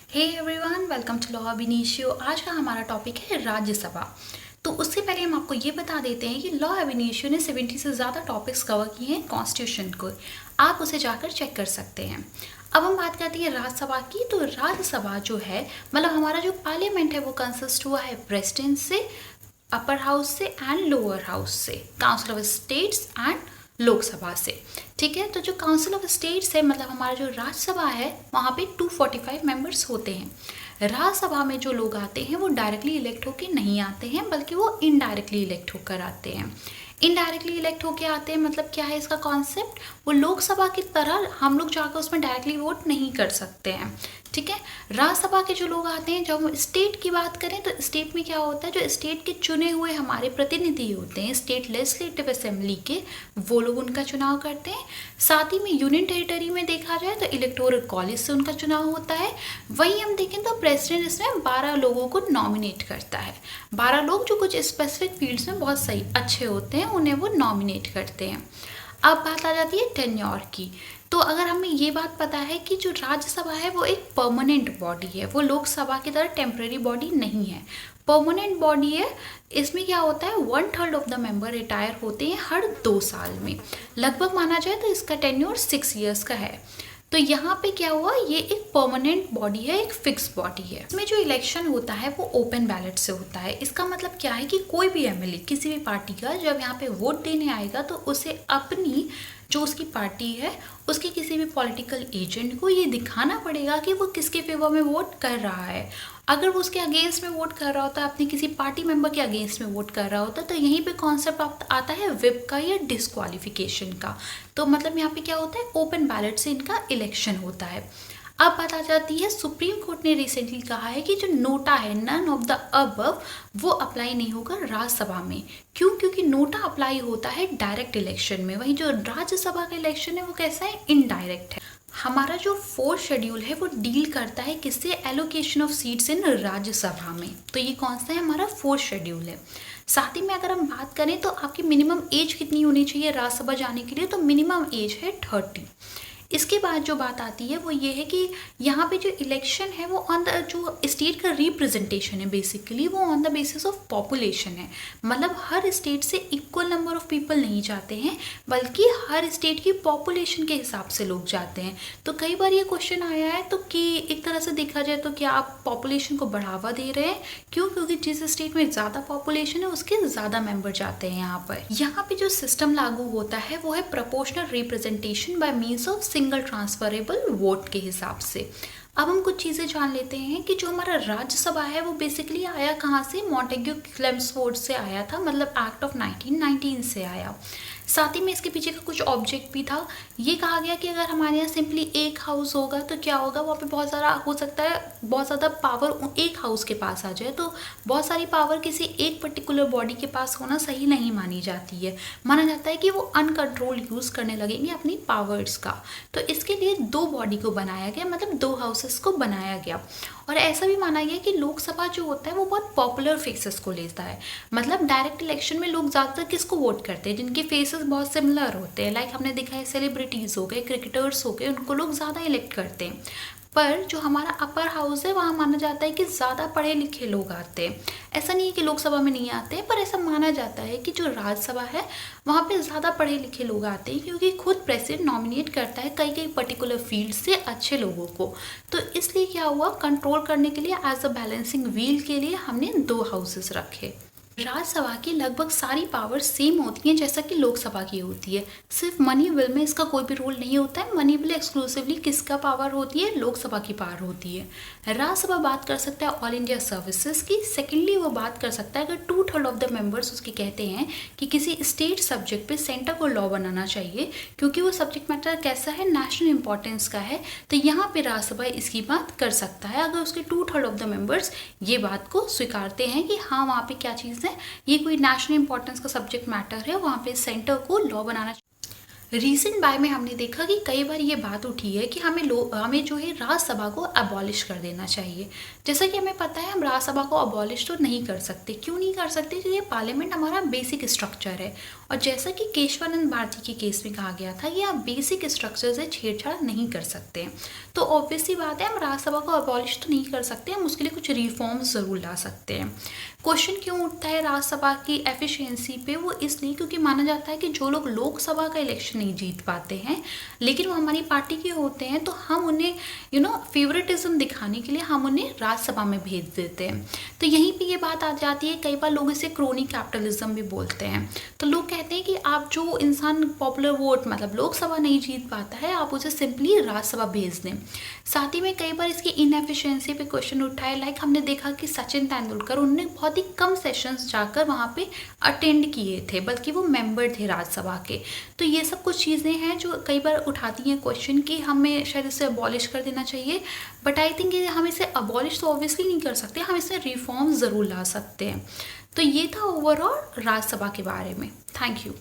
Hey everyone, welcome to law ab initio. आज का हमारा टॉपिक है राज्यसभा। तो उससे पहले हम आपको ये बता देते हैं कि लॉ अब इनिशियो ने 70 से ज़्यादा टॉपिक्स कवर किए हैं कॉन्स्टिट्यूशन को। आप उसे जाकर चेक कर सकते हैं। अब हम बात करते हैं राज्यसभा की। तो राज्यसभा जो है मतलब हमारा जो पार्लियामेंट है वो कंसिस्ट हुआ है प्रेसिडेंट से, अपर हाउस से एंड लोअर हाउस से, council of states and Lok Sabha से। ठीक है, तो जो काउंसिल ऑफ स्टेट्स है मतलब हमारा जो राज्यसभा है वहाँ पे 245 मेंबर्स होते हैं। राज्यसभा में जो लोग आते हैं वो डायरेक्टली इलेक्ट होकर नहीं आते हैं बल्कि वो इनडायरेक्टली इलेक्ट होकर आते हैं। इनडायरेक्टली इलेक्ट होकर आते हैं मतलब क्या है इसका कॉन्सेप्ट, वो लोकसभा की तरह हम लोग जाकर उसमें डायरेक्टली वोट नहीं कर सकते हैं। ठीक है, राज्यसभा के जो लोग आते हैं, जब हम स्टेट की बात करें तो स्टेट में क्या होता है, जो स्टेट के चुने हुए हमारे प्रतिनिधि होते हैं स्टेट लेजिस्लेटिव असेंबली के, वो लोग उनका चुनाव करते हैं। साथ ही में यूनियन टेरिटरी में देखा जाए तो इलेक्टोरल कॉलेज से उनका चुनाव होता है। वहीं हम देखें तो प्रेसिडेंट इसमें 12 लोगों को नॉमिनेट करता है। 12 लोग जो कुछ स्पेसिफिक फील्ड्स में बहुत सही अच्छे होते हैं उन्हें वो नॉमिनेट करते हैं। अब बात आ जाती है टेन्योर की। तो अगर हमें ये बात पता है कि जो राज्यसभा है वो एक परमानेंट बॉडी है, वो लोकसभा की तरह टेम्परेरी बॉडी नहीं है, परमानेंट बॉडी है। इसमें क्या होता है 1/3 ऑफ द मेंबर रिटायर होते हैं हर 2 साल में। लगभग माना जाए तो इसका टेन्योर 6 ईयर्स का है। तो यहाँ पे क्या हुआ, ये एक परमानेंट बॉडी है, एक फिक्स बॉडी है। इसमें जो इलेक्शन होता है वो ओपन बैलेट से होता है। इसका मतलब क्या है कि कोई भी एमएलए किसी भी पार्टी का जब यहाँ पे वोट देने आएगा तो उसे अपनी जो उसकी पार्टी है उसके किसी भी पॉलिटिकल एजेंट को ये दिखाना पड़ेगा कि वो किसके फेवर में वोट कर रहा है। अगर वो उसके अगेंस्ट में वोट कर रहा होता है, अपने किसी पार्टी मेंबर के अगेंस्ट में वोट कर रहा होता है, तो यहीं पे कॉन्सेप्ट आता है विप का या डिस्क्वालिफिकेशन का। तो मतलब यहाँ पे क्या होता है, ओपन बैलेट से इनका इलेक्शन होता है। अब बात आ जाती है, सुप्रीम कोर्ट ने रिसेंटली कहा है कि जो नोटा है, नन ऑफ द अबव, वो अप्लाई नहीं होगा राज्यसभा में। क्यों? क्योंकि नोटा अप्लाई होता है डायरेक्ट इलेक्शन में, वहीं जो राज्यसभा का इलेक्शन है वो कैसा है, इनडायरेक्ट है। हमारा जो 4th शेड्यूल है वो डील करता है किससे, allocation of seats in Rajya Sabha में। तो ये कौन सा है, हमारा 4th शेड्यूल है। साथ ही में अगर हम बात करें तो आपकी मिनिमम एज कितनी होनी चाहिए राज्यसभा जाने के लिए, तो मिनिमम एज है 30। इसके बाद जो बात आती है वो ये है कि यहाँ पे जो इलेक्शन है वो ऑन द जो स्टेट का रिप्रेजेंटेशन है, बेसिकली वो on the basis of population है। मतलब हर स्टेट से इक्वल नंबर ऑफ पीपल नहीं जाते हैं बल्कि हर स्टेट की पॉपुलेशन के हिसाब से लोग जाते हैं। तो कई बार ये क्वेश्चन आया है तो कि एक तरह से देखा जाए तो क्या आप पॉपुलेशन को बढ़ावा दे रहे हैं? क्यों? क्योंकि जिस स्टेट में ज़्यादा पॉपुलेशन है उसके ज़्यादा मेंबर जाते हैं। यहाँ पे जो सिस्टम लागू होता है वो है proportional representation bye means of single transferable vote के हिसाब से। अब हम कुछ चीज़ें जान लेते हैं कि जो हमारा राज्यसभा है वो बेसिकली आया कहाँ से, मॉन्टेग्यू क्लेम्सफोर्ड से आया था, मतलब एक्ट ऑफ 1919 से आया। साथ ही में इसके पीछे का कुछ ऑब्जेक्ट भी था। ये कहा गया कि अगर हमारे यहाँ सिंपली एक हाउस होगा तो क्या होगा, वहाँ पे बहुत सारा हो सकता है, बहुत ज़्यादा पावर एक हाउस के पास आ जाए, तो बहुत सारी पावर किसी एक पर्टिकुलर बॉडी के पास होना सही नहीं मानी जाती है। माना जाता है कि वो अनकंट्रोल यूज़ करने लगेंगे अपनी पावर्स का। तो इसके लिए 2 बॉडी को बनाया गया, मतलब 2 हाउसेस को बनाया गया। और ऐसा भी माना गया कि लोकसभा जो होता है वो बहुत पॉपुलर फेसेस को लेता है। मतलब डायरेक्ट इलेक्शन में लोग ज़्यादातर किसको वोट करते हैं, जिनके फेसेस बहुत सिमिलर होते हैं। लाइक हमने देखा है सेलिब्रिटीज़ हो गए, क्रिकेटर्स हो गए, उनको लोग ज़्यादा इलेक्ट करते हैं। पर जो हमारा अपर हाउस है वहाँ माना जाता है कि ज़्यादा पढ़े लिखे लोग आते हैं। ऐसा नहीं है कि लोकसभा में नहीं आते हैं, पर ऐसा माना जाता है कि जो राज्यसभा है वहाँ पे ज़्यादा पढ़े लिखे लोग आते हैं, क्योंकि खुद प्रेसिडेंट नॉमिनेट करता है कई पर्टिकुलर फील्ड से अच्छे लोगों को। तो इसलिए क्या हुआ, कंट्रोल करने के लिए एज अ बैलेंसिंग व्हील के लिए हमने 2 हाउसेस रखे। राज्यसभा की लगभग सारी पावर सेम होती हैं जैसा कि लोकसभा की होती है। सिर्फ मनी बिल में इसका कोई भी रोल नहीं होता है। मनी बिल एक्सक्लूसिवली किसका पावर होती है, लोकसभा की पावर होती है। राज्यसभा बात कर सकता है ऑल इंडिया सर्विसेज की। सेकेंडली वो बात कर सकता है अगर 2/3 ऑफ द मेंबर्स उसके कहते हैं कि किसी स्टेट सब्जेक्ट पे सेंटर को लॉ बनाना चाहिए क्योंकि वो सब्जेक्ट मैटर कैसा है, नेशनल इंपॉर्टेंस का है, तो यहाँ पे राज्यसभा इसकी बात कर सकता है अगर उसके 2/3 ऑफ द मेंबर्स ये बात को स्वीकारते हैं कि हाँ वहाँ पे क्या चीज़ है, ये कोई नेशनल इंपॉर्टेंस का सब्जेक्ट मैटर है, वहाँ पे सेंटर को लॉ बनाना। रीसेंट बाय में हमने देखा कि कई बार ये बात उठी है कि हमें जो है राज्यसभा को अबॉलिश कर देना चाहिए। जैसा कि हमें पता है हम राज्यसभा को अबॉलिश तो नहीं कर सकते। क्यों नहीं कर सकते? क्योंकि पार्लियामेंट हमारा बेसिक स्ट्रक्चर है और जैसा कि केशवानंद भारती के केस में कहा गया था कि आप बेसिक स्ट्रक्चर से छेड़छाड़ नहीं कर सकते। तो ऑब्वियसली बात है हम राज्यसभा को अबॉलिश तो नहीं कर सकते, हम उसके लिए कुछ रिफॉर्म्स ज़रूर ला सकते हैं। क्वेश्चन क्यों उठता है राज्यसभा की एफिशिएंसी पे? वो इसलिए क्योंकि माना जाता है कि जो लोग लोकसभा का इलेक्शन नहीं जीत पाते हैं लेकिन वो हमारी पार्टी के होते हैं, तो हम उन्हें फेवरेटिज्म दिखाने के लिए हम उन्हें राज्यसभा में भेज देते हैं। तो यहीं पे ये बात आ जाती है। कई बार लोग इसे क्रोनी कैपिटलिज्म भी बोलते हैं। तो लोग कहते हैं कि आप जो इंसान पॉपुलर वोट मतलब लोकसभा नहीं जीत पाता है आप उसे सिंपली राज्यसभा भेज दें। साथ ही में कई बार इसकी इनएफिशिएंसी पे क्वेश्चन उठा है। लाइक हमने देखा कि सचिन तेंदुलकर उन्होंने बहुत ही कम सेशंस जाकर वहाँ पे अटेंड किए थे, बल्कि वो मेंबर थे राज्यसभा के। तो ये सब कुछ चीज़ें हैं जो कई बार उठाती हैं क्वेश्चन कि हमें शायद इसे अबॉलिश कर देना चाहिए। बट आई थिंक हम इसे अबॉलिश तो ऑब्वियसली नहीं कर सकते, हम इसमें रिफॉर्म ज़रूर ला सकते हैं। तो ये था ओवरऑल राज्यसभा के बारे में। Thank you.